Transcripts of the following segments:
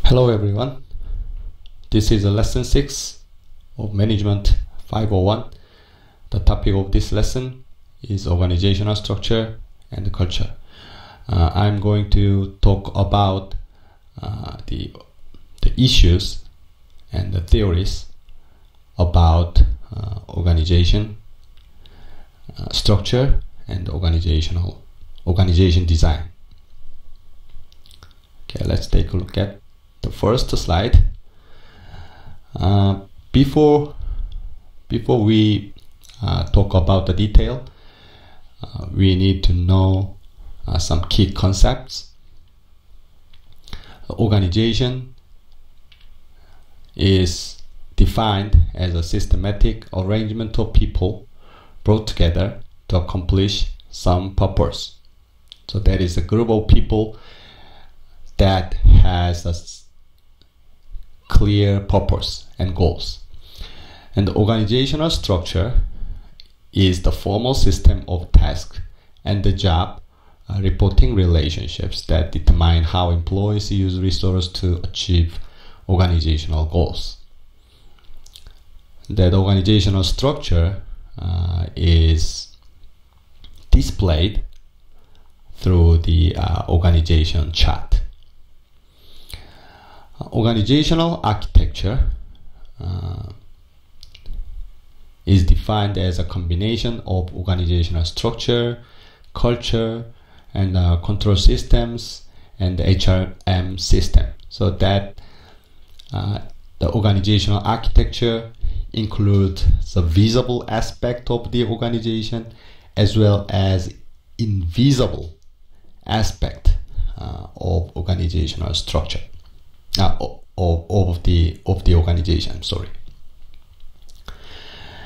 Hello everyone, this is lesson 6 of Management 501. The topic of this lesson is organizational structure and culture. I'm going to talk about the issues and the theories about organization structure and organization design. Okay, let's take a look at the first slide. Before we talk about the detail, we need to know some key concepts. Organization is defined as a systematic arrangement of people brought together to accomplish some purpose. So that is a group of people that has a clear purpose and goals. And the organizational structure is the formal system of tasks and the job reporting relationships that determine how employees use resources to achieve organizational goals. That organizational structure is displayed through the organization chart. Organizational architecture is defined as a combination of organizational structure, culture, and control systems and the HRM system. So that the organizational architecture includes the visible aspect of the organization as well as invisible aspect of organizational structure. Of the organization, sorry.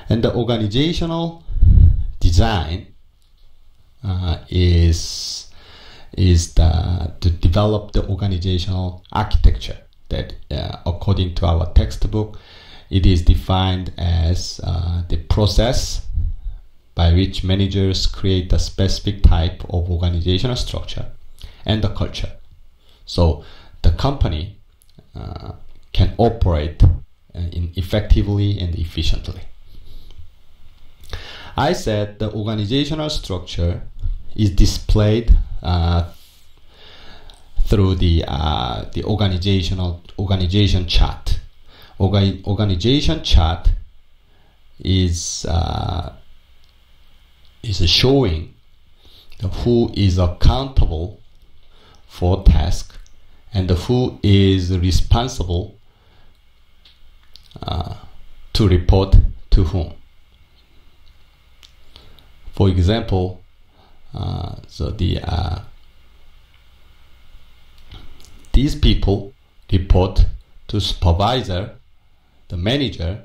And the organizational design is to develop the organizational architecture that, according to our textbook, it is defined as the process by which managers create a specific type of organizational structure and the culture. So the company can operate effectively and efficiently. I said the organizational structure is displayed through the organization chart. Organization chart is showing who is accountable for task and who is responsible to report to whom. For example, these people report to supervisor, the manager.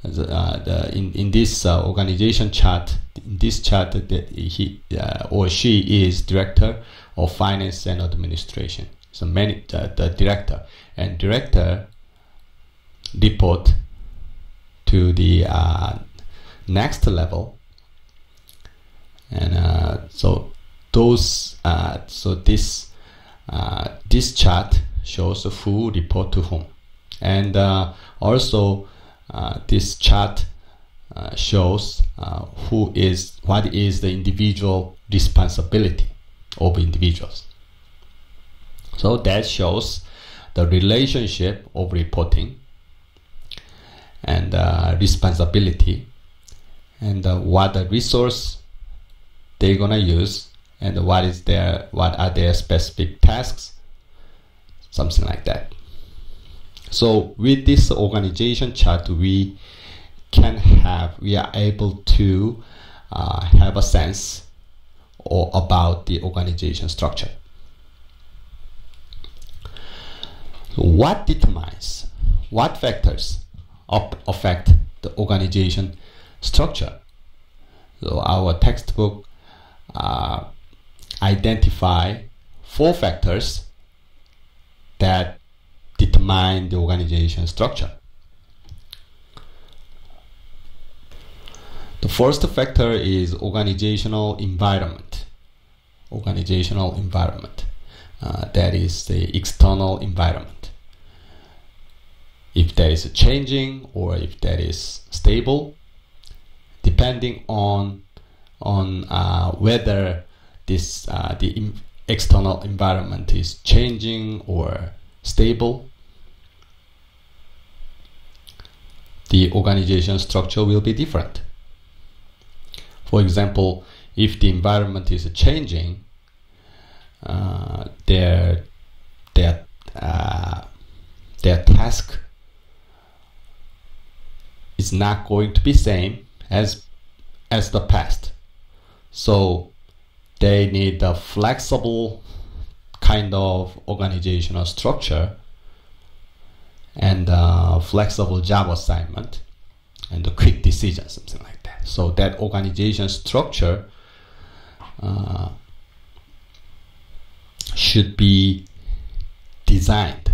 In this organization chart, in this chart, he or she is director of finance and administration. So the director, and director report to the next level, and so this chart shows who report to whom, and also this chart shows what is the individual responsibility of individuals. So that shows the relationship of reporting and responsibility, and what the resource they're gonna use, and what are their specific tasks, something like that. So with this organization chart, we are able to have a sense about the organization structure. What factors affect the organization structure? So our textbook identify 4 factors that determine the organization structure. The first factor is organizational environment. That is the external environment. if that is changing or if that is stable, depending on whether this the external environment is changing or stable, the organization structure will be different. For example, if the environment is changing, their task is not going to be same as the past. So they need a flexible kind of organizational structure and flexible job assignment and a quick decision, something like that. So that organization structure should be designed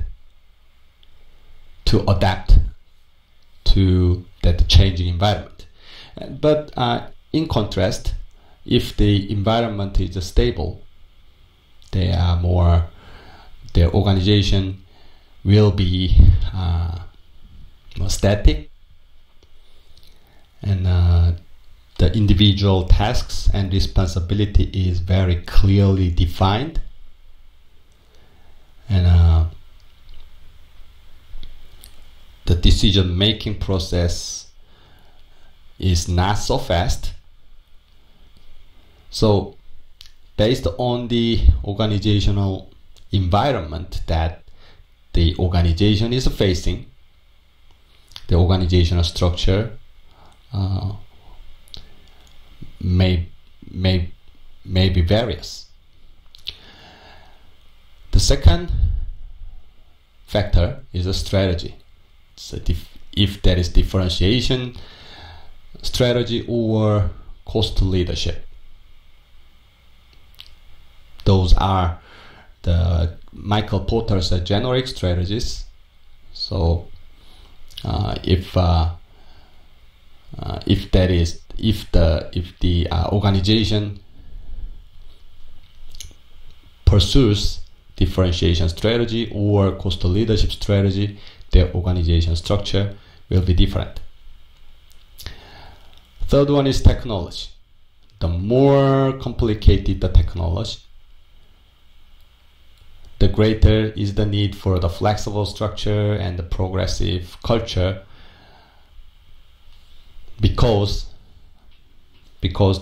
to adapt to that changing environment. But in contrast, if the environment is stable, their organization will be more static, and the individual tasks and responsibility is very clearly defined, and the decision-making process is not so fast. So based on the organizational environment that the organization is facing, the organizational structure may be various. The second factor is a strategy. So if there is differentiation strategy or cost leadership. Those are the Michael Porter's generic strategies. So if the organization pursues differentiation strategy or cost leadership strategy, their organization structure will be different. Third one is technology. The more complicated the technology, the greater is the need for the flexible structure and the progressive culture, because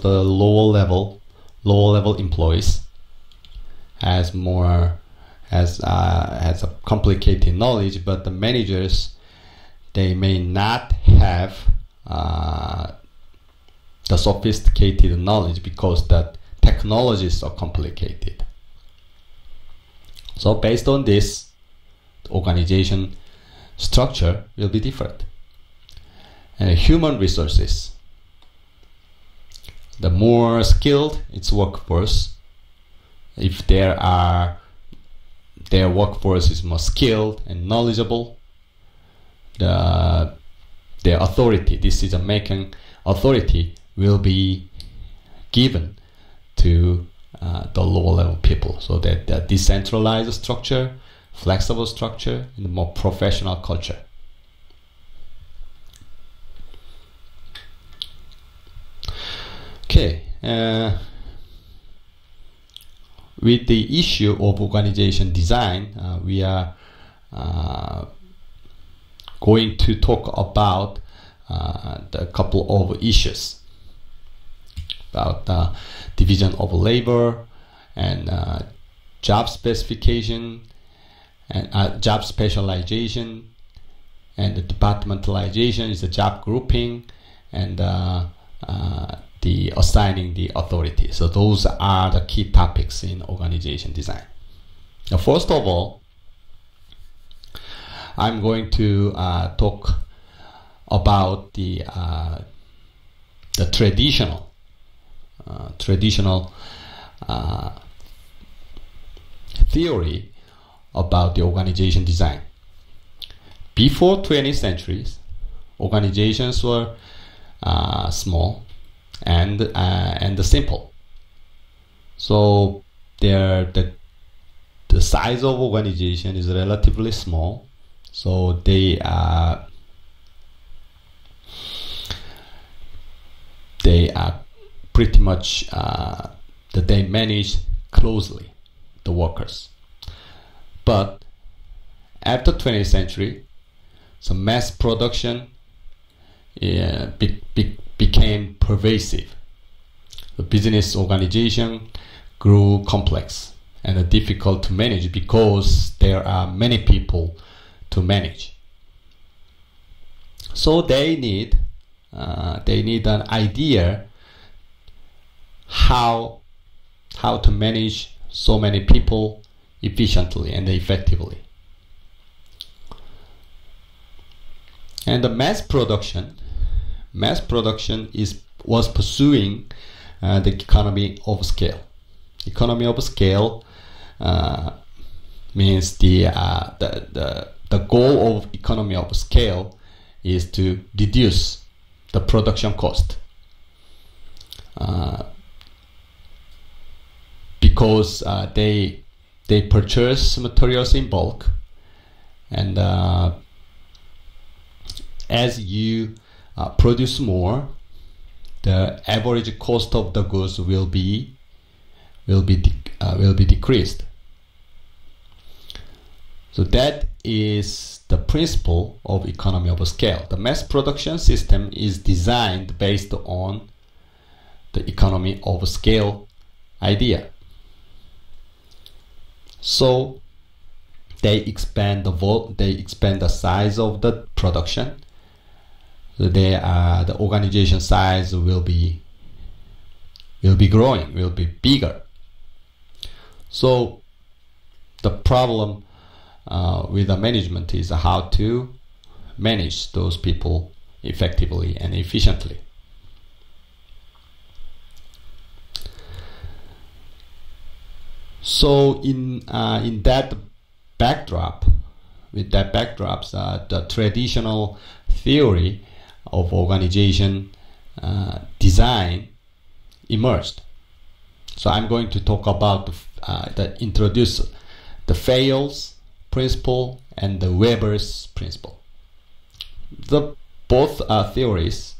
the lower level employees has a complicated knowledge, but the managers, they may not have the sophisticated knowledge because the technologies are complicated. So based on this, the organization structure will be different. And human resources, the more skilled its workforce, if their workforce is more skilled and knowledgeable, their authority, decision-making authority, will be given to the lower level people, so that the decentralized structure, flexible structure, and more professional culture. Okay, with the issue of organization design, we are going to talk about the couple of issues about division of labor and job specification and job specialization, and the departmentalization is the job grouping, and the assigning the authority. So those are the key topics in organization design. Now, first of all, I'm going to talk about the traditional theory about the organization design. Before 20th centuries, organizations were small and simple. So the size of organization is relatively small, So they pretty much that they manage closely the workers. But after 20th century, so mass production became pervasive. The business organization grew complex and difficult to manage because there are many people to manage. So they need an idea how to manage so many people efficiently and effectively. And the mass production was pursuing the economy of scale. Economy of scale means the goal of economy of scale is to reduce the production cost, because they purchase materials in bulk, and as you produce more, the average cost of the goods will be decreased. So that is the principle of economy of scale. The mass production system is designed based on the economy of scale idea. So they expand the size of the production. So the organization size will be growing, will be bigger. So the problem with the management is how to manage those people effectively and efficiently. So in that backdrop, the traditional theory of organization design emerged. So I'm going to talk about introduce the Fayol's principle and the Weber's principle. The theorists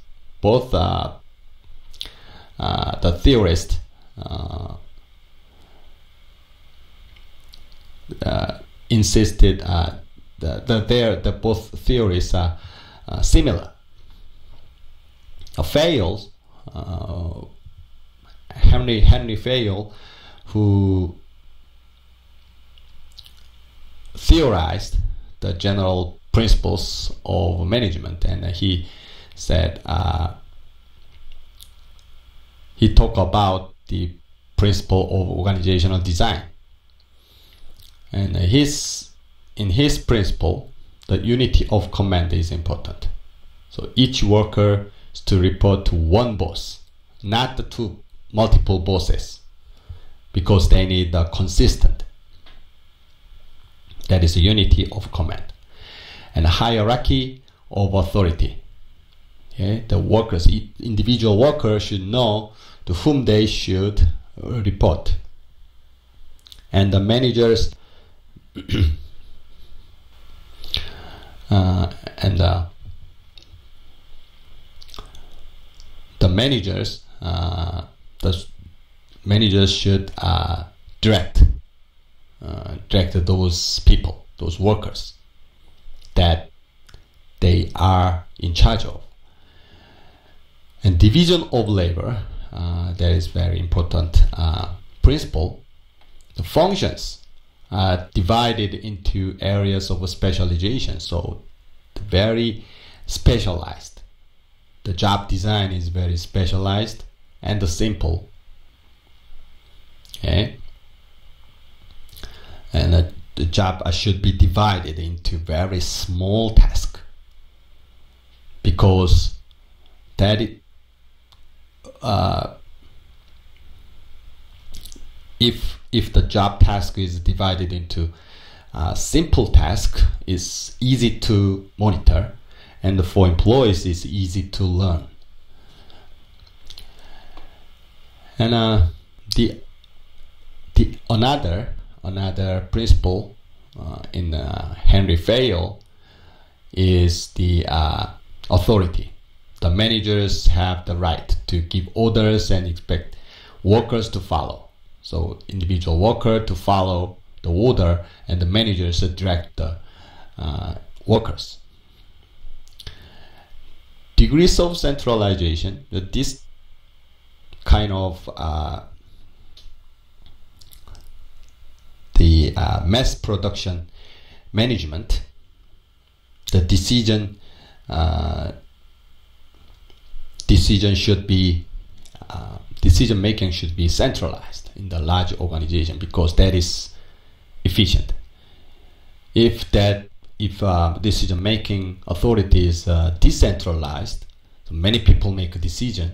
insisted that both theories are similar. Fayol, Henry Fayol, who theorized the general principles of management, and he said he talked about the principle of organizational design, and in his principle, the unity of command is important. So each worker is to report to one boss, not to multiple bosses, because they need the consistent. That is a unity of command. And a hierarchy of authority. Okay? The workers, individual workers should know to whom they should report. And the managers the managers should direct those people, those workers that they are in charge of. And division of labor, that is very important principle. The functions are divided into areas of specialization, so very specialized. The job design is very specialized and simple. Okay, and the job should be divided into very small tasks, because that if the job task is divided into simple task, is easy to monitor, and for employees is easy to learn. And the another principle in Henry Fayol is the authority. The managers have the right to give orders and expect workers to follow. So individual worker to follow the order, and the managers direct the workers. Degrees of centralization, this kind of the mass production management, the decision should be decision making should be centralized in the large organization, because that is efficient. If decision making authority is decentralized, so many people make a decision,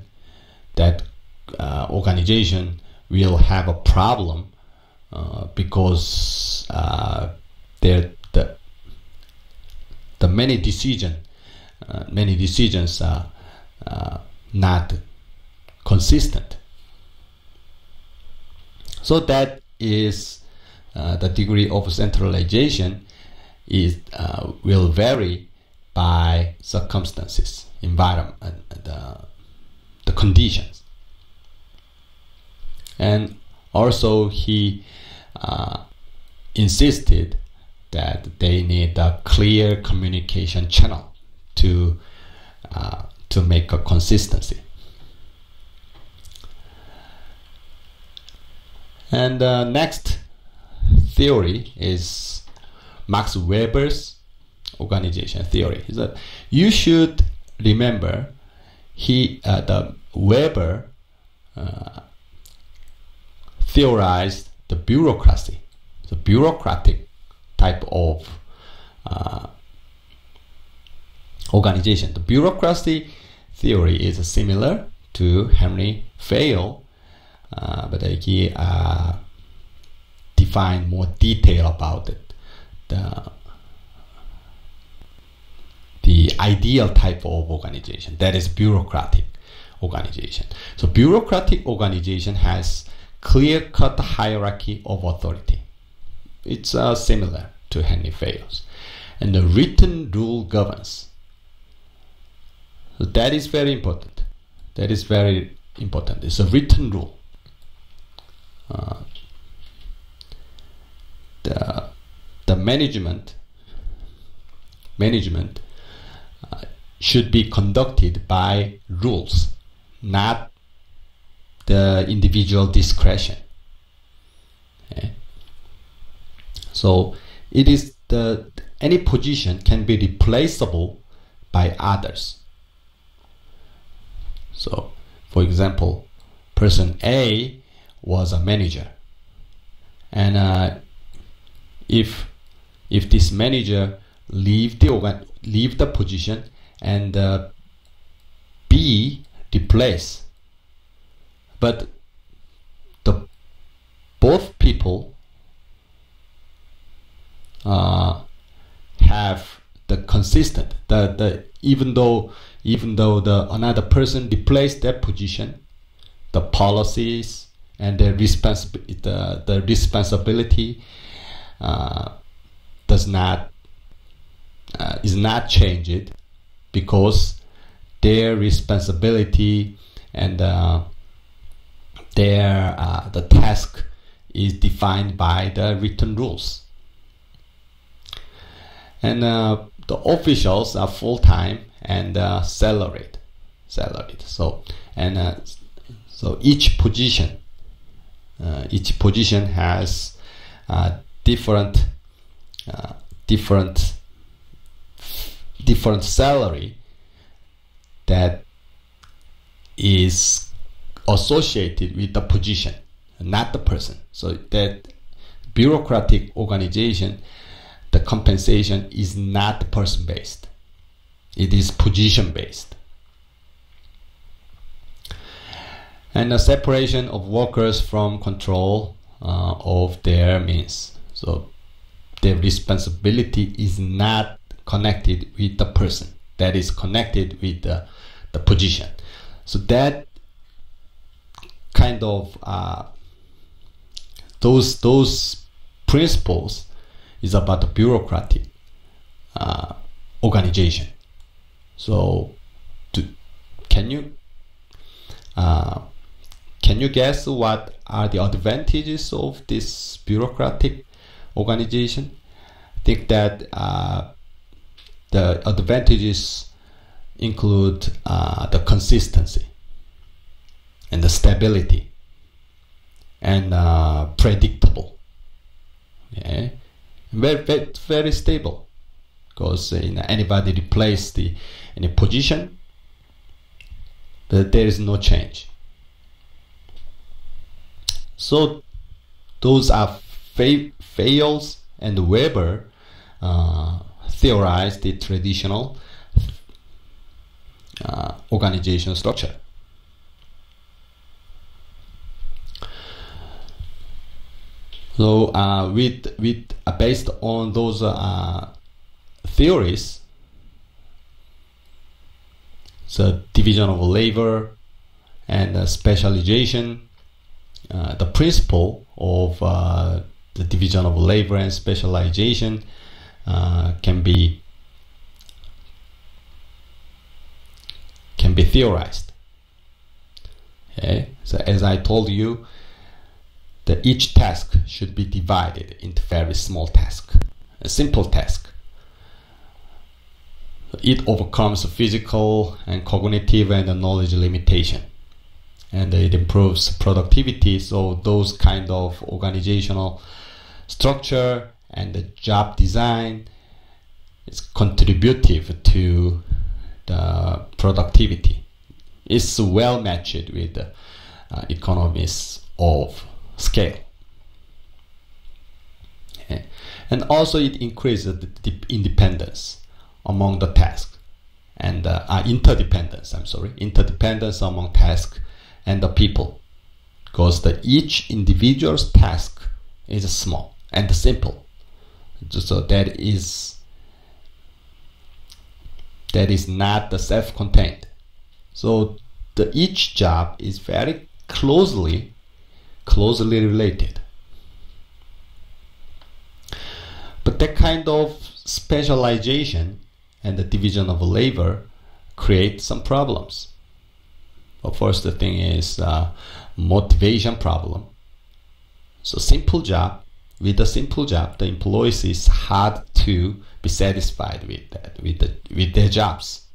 that organization will have a problem because the many decisions are not consistent. So that is the degree of centralization is will vary by circumstances, environment, the conditions. And also he insisted that they need a clear communication channel to make a consistency. And next theory is Max Weber's organization theory. Is that you should remember the Weber theorized the bureaucracy, the bureaucratic type of organization. The bureaucracy theory is similar to Henry Fayol, but he defined more detail about it. The ideal type of organization, that is bureaucratic organization. So bureaucratic organization has clear-cut hierarchy of authority. It's similar to Henry Fayol's. And the written rule governs. So that is very important. That is very important. It's a written rule. The management should be conducted by rules, not the individual discretion. Okay. So it is any position can be replaceable by others. So, for example, person A was a manager, and if this manager leave the position and B replace, but both people have the consistent even though the another person replaced that position, the policies and the responsibility is not changed, because their responsibility and the task is defined by the written rules. And the officials are full-time and salaried. So each position has different salary that is associated with the position, not the person. So that bureaucratic organization, the compensation is not person-based. It is position-based. And the separation of workers from control of their means. So their responsibility is not connected with the person. That is connected with the position. So that kind of those principles is about the bureaucratic organization. So, can you guess what are the advantages of this bureaucratic organization? I think that the advantages include the consistency and the stability and predictable. Yeah. Very stable, because anybody replace any position, but there is no change. So those are Fayolles and Weber theorized the traditional organization structure. So based on those theories, the division of labor and specialization, the principle of the division of labor and specialization can be theorized. Okay? So as I told you, that each task should be divided into very small tasks, a simple task. It overcomes physical and cognitive and knowledge limitation, and it improves productivity. So those kind of organizational structure and the job design is contributive to the productivity. It's well matched with the economies of scale. Okay. And also it increases the independence among the tasks and interdependence among tasks and the people, because each individual's task is small and simple. So that is not the self-contained. So each job is very closely related. But that kind of specialization and the division of labor create some problems. But first, the thing is motivation problem. So with a simple job, the employees is hard to be satisfied with their jobs.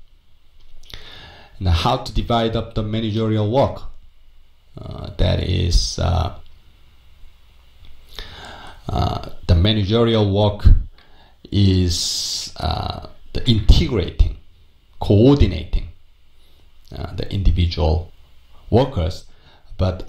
And how to divide up the managerial work? The managerial work is the integrating, coordinating the individual workers, but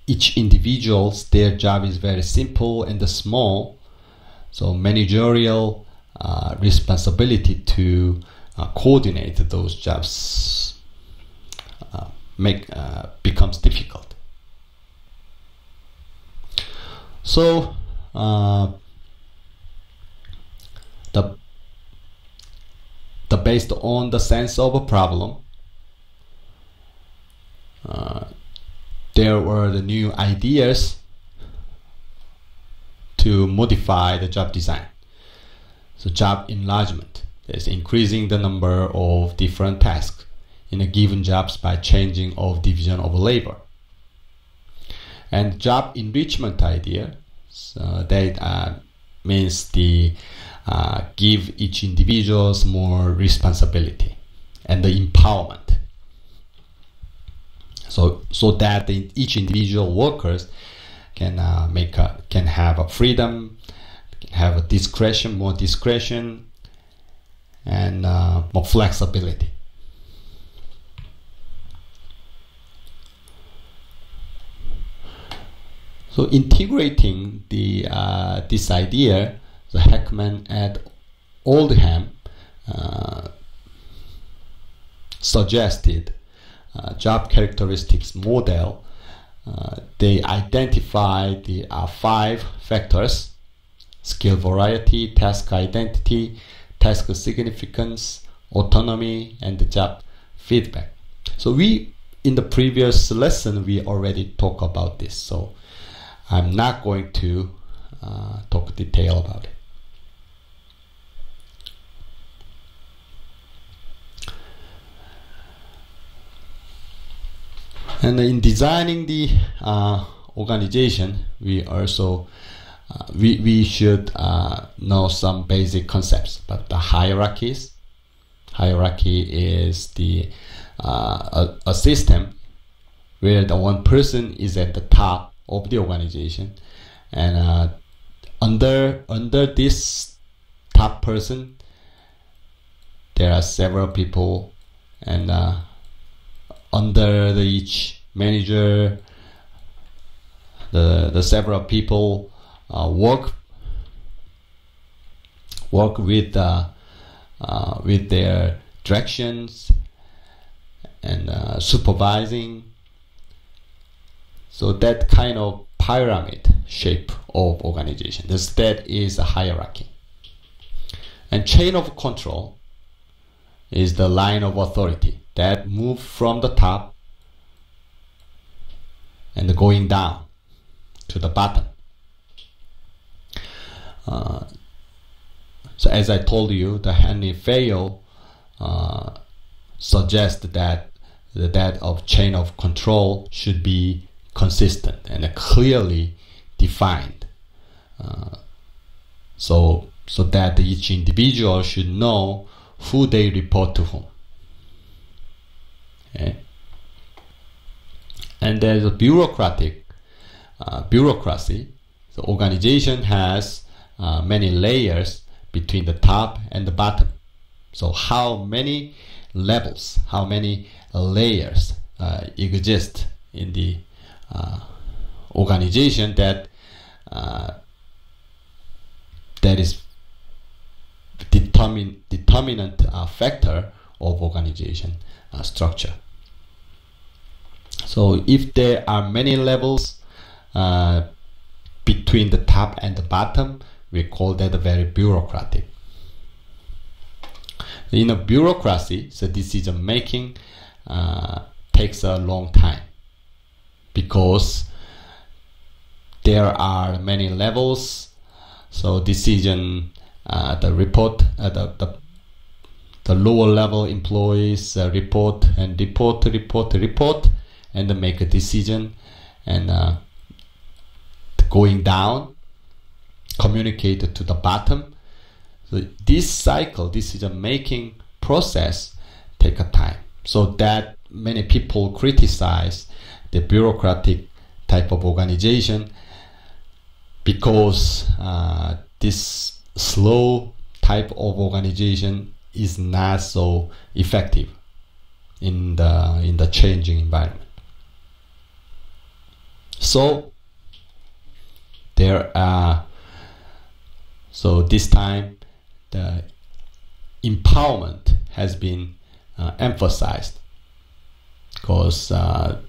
each individual's their job is very simple and small. So managerial responsibility to coordinate those jobs becomes difficult. So based on the sense of a problem, there were the new ideas to modify the job design. So job enlargement is increasing the number of different tasks in a given jobs by changing of division of labor. And job enrichment idea, that means give each individuals more responsibility and the empowerment. So that each individual workers can have a freedom, have a more discretion, and more flexibility. So integrating this idea, the Heckman and Oldham suggested job characteristics model. They identified the 5 factors: skill variety, task identity, task significance, autonomy, and the job feedback. So in the previous lesson we already talked about this. So I'm not going to talk detail about it. And in designing the organization, we also we should know some basic concepts. But the hierarchy is the a system where the one person is at the top of the organization, and under this top person there are several people, and under each manager the several people work with their directions and supervising. So that kind of pyramid shape of organization, that is a hierarchy. And chain of control is the line of authority that move from the top and going down to the bottom. So as I told you, the Henry Fayol suggests that that of chain of control should be consistent and clearly defined, so that each individual should know who they report to whom. Okay? And there's a bureaucracy. The organization has many layers between the top and the bottom. So how many levels, how many layers exist in the organization, that is determinant factor of organization structure. So if there are many levels between the top and the bottom, we call that very bureaucratic. In a bureaucracy, the decision making takes a long time, because there are many levels. So decision, the lower level employees report and make a decision, and going down, communicate to the bottom. So this cycle, decision making process, take a time. So that many people criticize the bureaucratic type of organization, because this slow type of organization is not so effective in the changing environment. So this time the empowerment has been emphasized, because the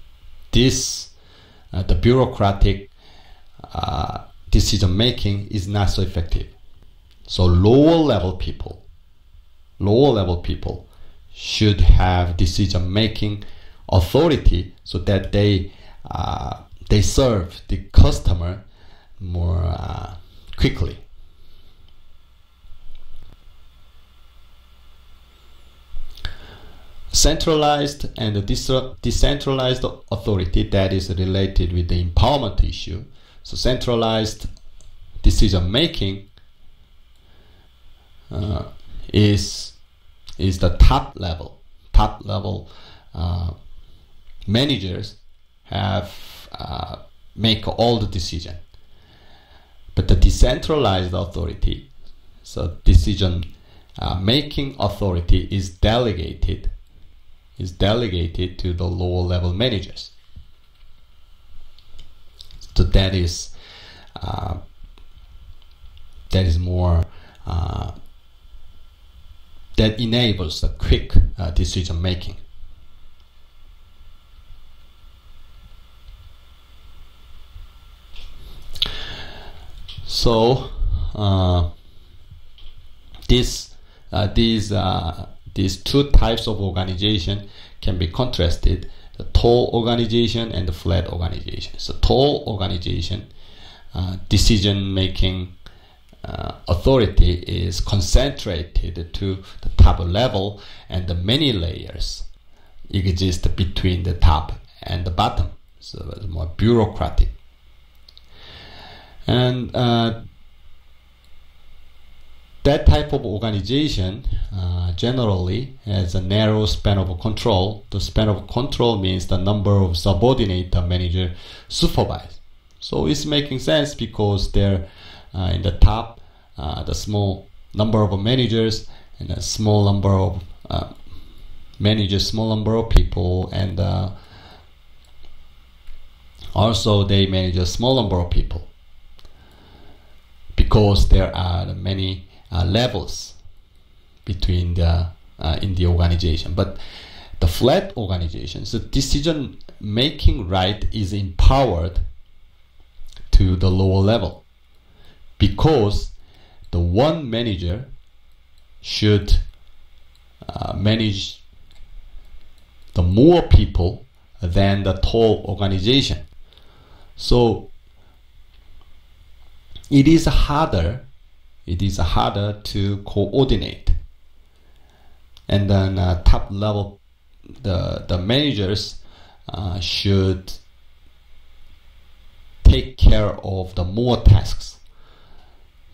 bureaucratic decision making is not so effective. So lower level people should have decision making authority, so that they serve the customer more quickly. Centralized and decentralized authority, that is related with the empowerment issue. So centralized decision making is the top level. Managers have make all the decision, but the decentralized authority, so decision making authority, is delegated to the lower level managers. So that is more that enables the quick decision making. So these two types of organization can be contrasted the tall organization and the flat organization. So tall organization, decision-making authority is concentrated to the top level, and the many layers exist between the top and the bottom. So it's more bureaucratic. And that type of organization generally has a narrow span of control. The span of control means the number of subordinate the manager supervise. So it's making sense because they're in the top, the small number of managers and a small number of managers, small number of people, and also they manage a small number of people because there are many levels between the in the organization. But the flat organization, so decision making right is empowered to the lower level because the one manager should manage the more people than the whole organization. So it is harder to coordinate. And then top level, the managers should take care of the more tasks.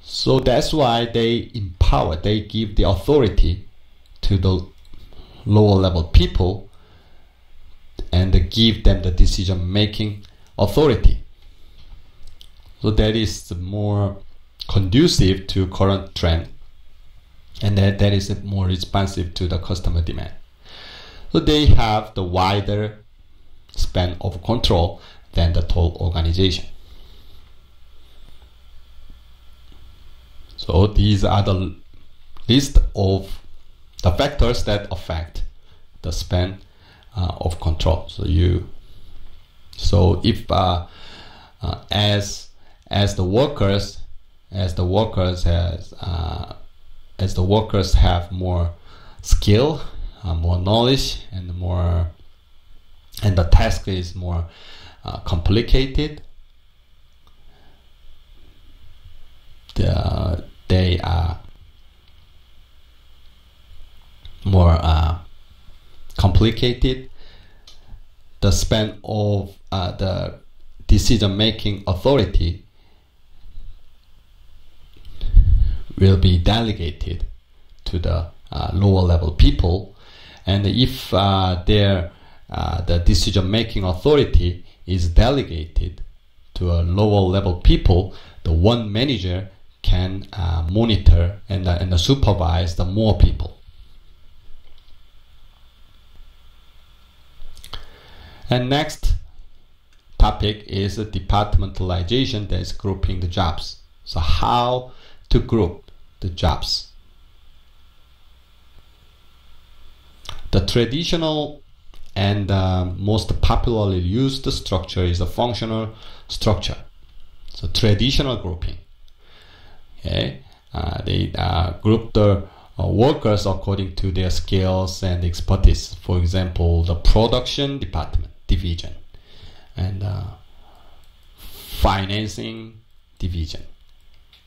So that's why they give the authority to the lower level people and give them the decision making authority. So that is more conducive to current trend, and that is more responsive to the customer demand. So they have the wider span of control than the whole organization. So these are the list of the factors that affect the span of control. So if as the workers have more skill, more knowledge, and the task is more complicated, they are more complicated. The span of the decision-making authority will be delegated to the lower level people, and if the decision-making authority is delegated to a lower level people, the one manager can monitor and supervise the more people. And next topic is departmentalization, that is grouping the jobs. So how to group the jobs. The traditional and most popularly used structure is a functional structure. So traditional grouping. Okay, they group the workers according to their skills and expertise. For example, the production division and financing division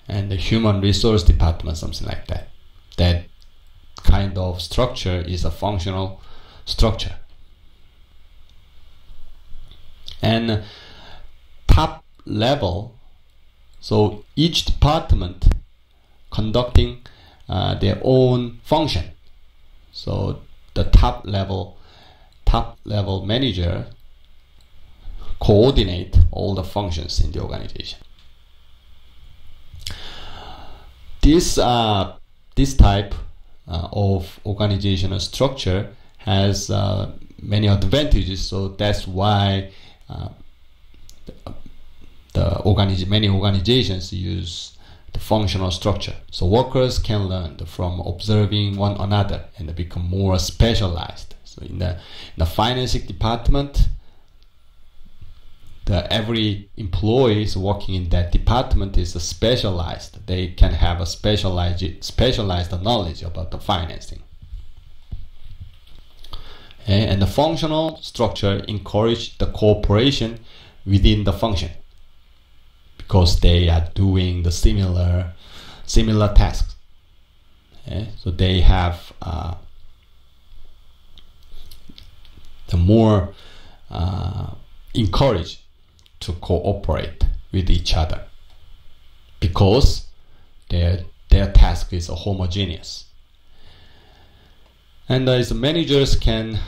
and the human resource department, something like that. That kind of structure is a functional structure. And top level, so each department conducting their own function. So the top level manager coordinate all the functions in the organization. This type of organizational structure has many advantages. So that's why many organizations use the functional structure. So workers can learn from observing one another and become more specialized. So in the financing department, every employee working in that department is specialized. They can have a specialized knowledge about the financing. Okay? And the functional structure encourage the cooperation within the function because they are doing the similar tasks. Okay? So they have the more encouraged to cooperate with each other because their task is homogeneous. And as managers can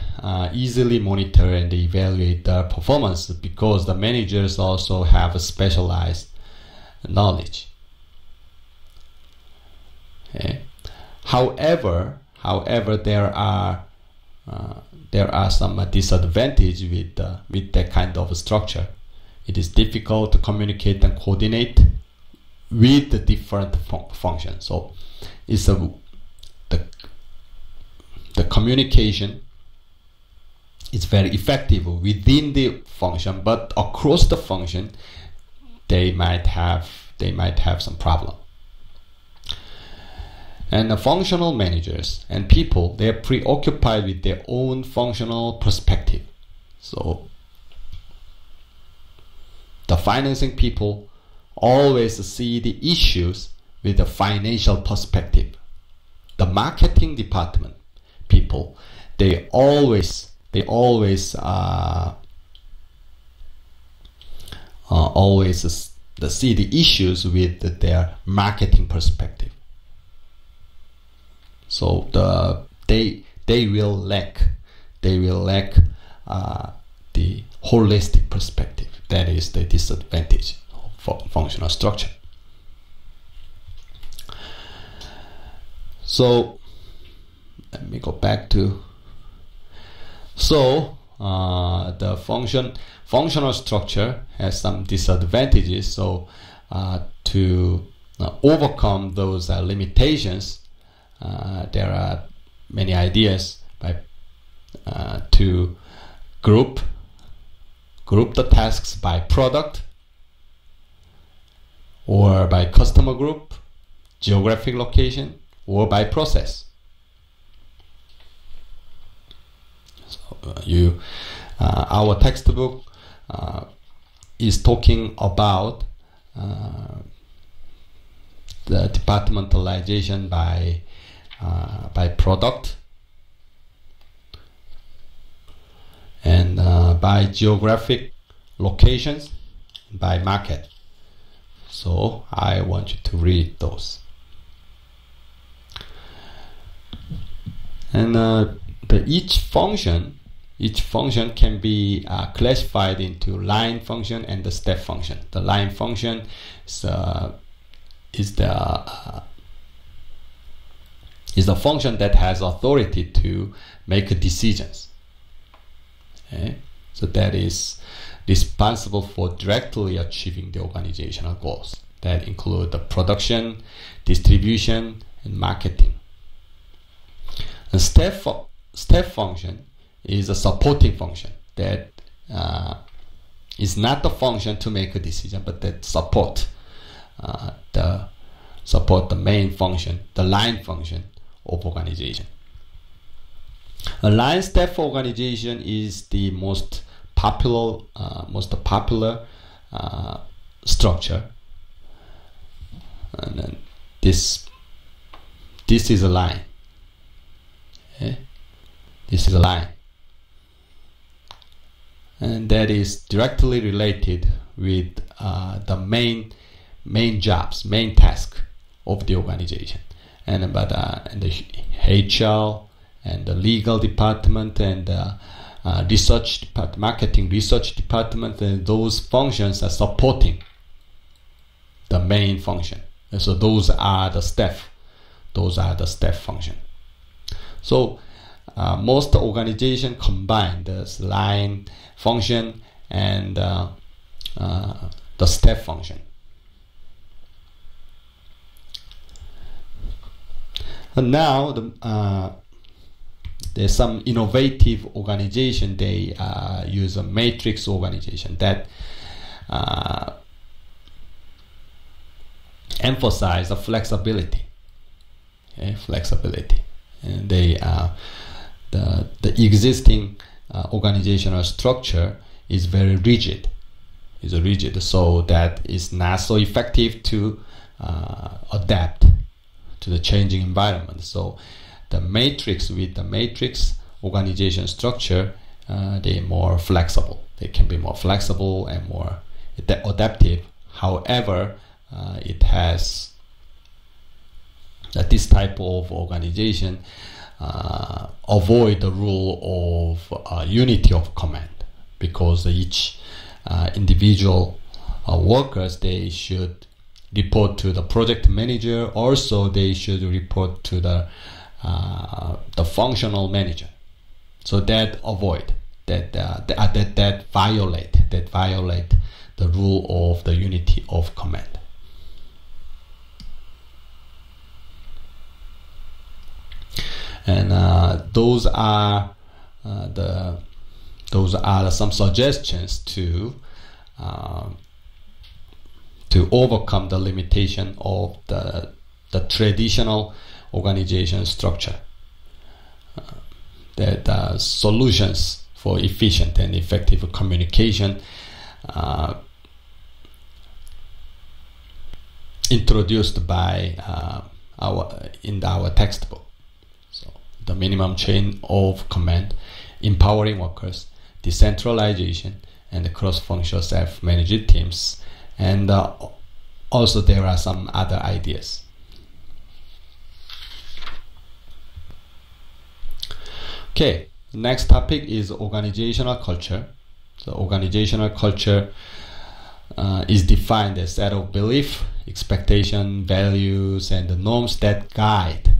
easily monitor and evaluate their performance because the managers also have a specialized knowledge. Okay. However, there are some disadvantages with that kind of structure. It is difficult to communicate and coordinate with the different functions. So it's the communication is very effective within the function, but across the function they might have some problem. And the functional managers and people, they are preoccupied with their own functional perspective. So the financing people always see the issues with a financial perspective. The marketing department people, they always see the issues with their marketing perspective. So they will lack the holistic perspective. That is the disadvantage of functional structure. So let me go back to the functional structure has some disadvantages. So to overcome those limitations, there are many ideas to group the tasks by product or by customer group, geographic location, or by process. So our textbook is talking about the departmentalization by product and by geographic locations, by market. So I want you to read those. And each function can be classified into line function and the step function. The line function is the function that has authority to make decisions. Okay? So that is responsible for directly achieving the organizational goals that include the production, distribution, and marketing. The step function is a supporting function that is not the function to make a decision, but that support the main function, the line function of organization. A line step organization is the most popular structure, and then this is a line. Okay? This is a line, and that is directly related with the main task of the organization. And the HR and the legal department and the research department, marketing research department, and those functions are supporting the main function. And so those are the step function. So most organizations combine this line function and the step function. And now there's some innovative organization. They use a matrix organization that emphasize the flexibility. Okay, flexibility, and they the existing organizational structure is very rigid. So that is not so effective to adapt to the changing environment. So the matrix organization structure, they're more flexible. They can be more flexible and more adaptive. However, it has this type of organization avoid the rule of unity of command, because each individual workers, they should report to the project manager. Also, they should report to the functional manager. So that violate the rule of the unity of command. And those are some suggestions to overcome the limitation of the traditional organization structure. That solutions for efficient and effective communication introduced by our textbook. So the minimum chain of command, empowering workers, decentralization, and the cross-functional self-managed teams, and also there are some other ideas. Okay, next topic is organizational culture. So organizational culture is defined as a set of belief, expectation, values, and the norms that guide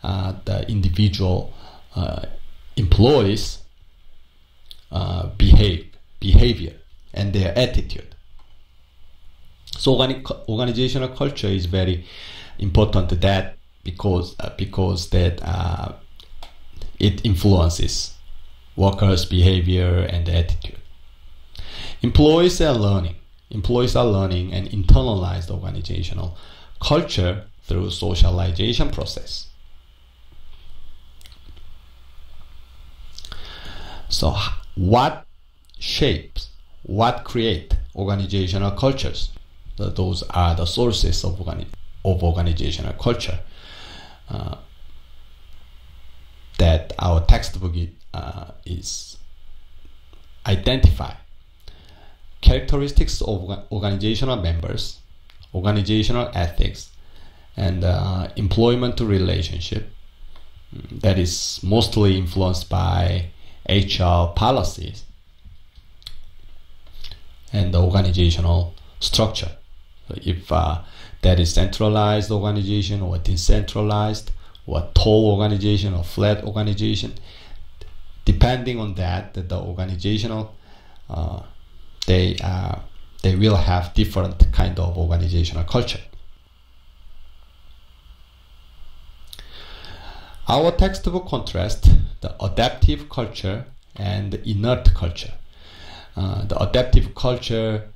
the individual employees' behavior and their attitude. So organizational culture is very important to that because that it influences workers' behavior and attitude. Employees are learning and internalize the organizational culture through socialization process. So what create organizational cultures? Those are the sources of organizational culture that our textbook is identify. Characteristics of organizational members, organizational ethics, and employment relationship that is mostly influenced by HR policies and the organizational structure. So if that is centralized organization or decentralized or tall organization or flat organization, depending on that, the organizational they will have different kind of organizational culture. Our textbook contrasts the adaptive culture and the inert culture. The adaptive culture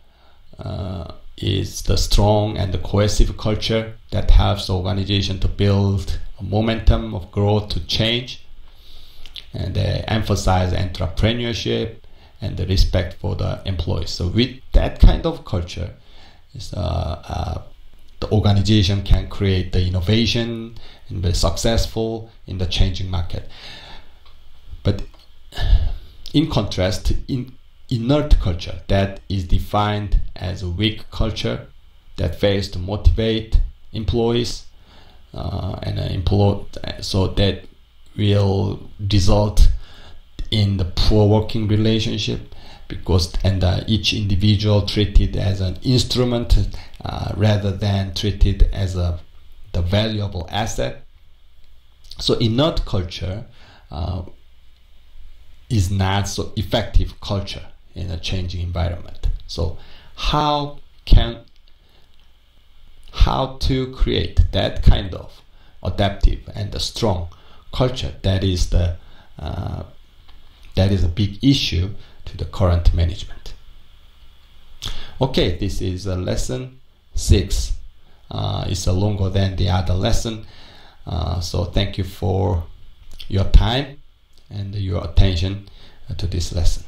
is the strong and the cohesive culture that helps the organization to build a momentum of growth to change, and they emphasize entrepreneurship and the respect for the employees. So with that kind of culture, the organization can create the innovation and be successful in the changing market. But in contrast, in inert culture, that is defined as a weak culture that fails to motivate employees so that will result in the poor working relationship, because each individual treated as an instrument rather than treated as the valuable asset. So inert culture is not so effective culture in a changing environment. So how to create that kind of adaptive and a strong culture? That is a big issue to the current management. Okay, this is lesson 6. It's longer than the other lesson. So thank you for your time and your attention to this lesson.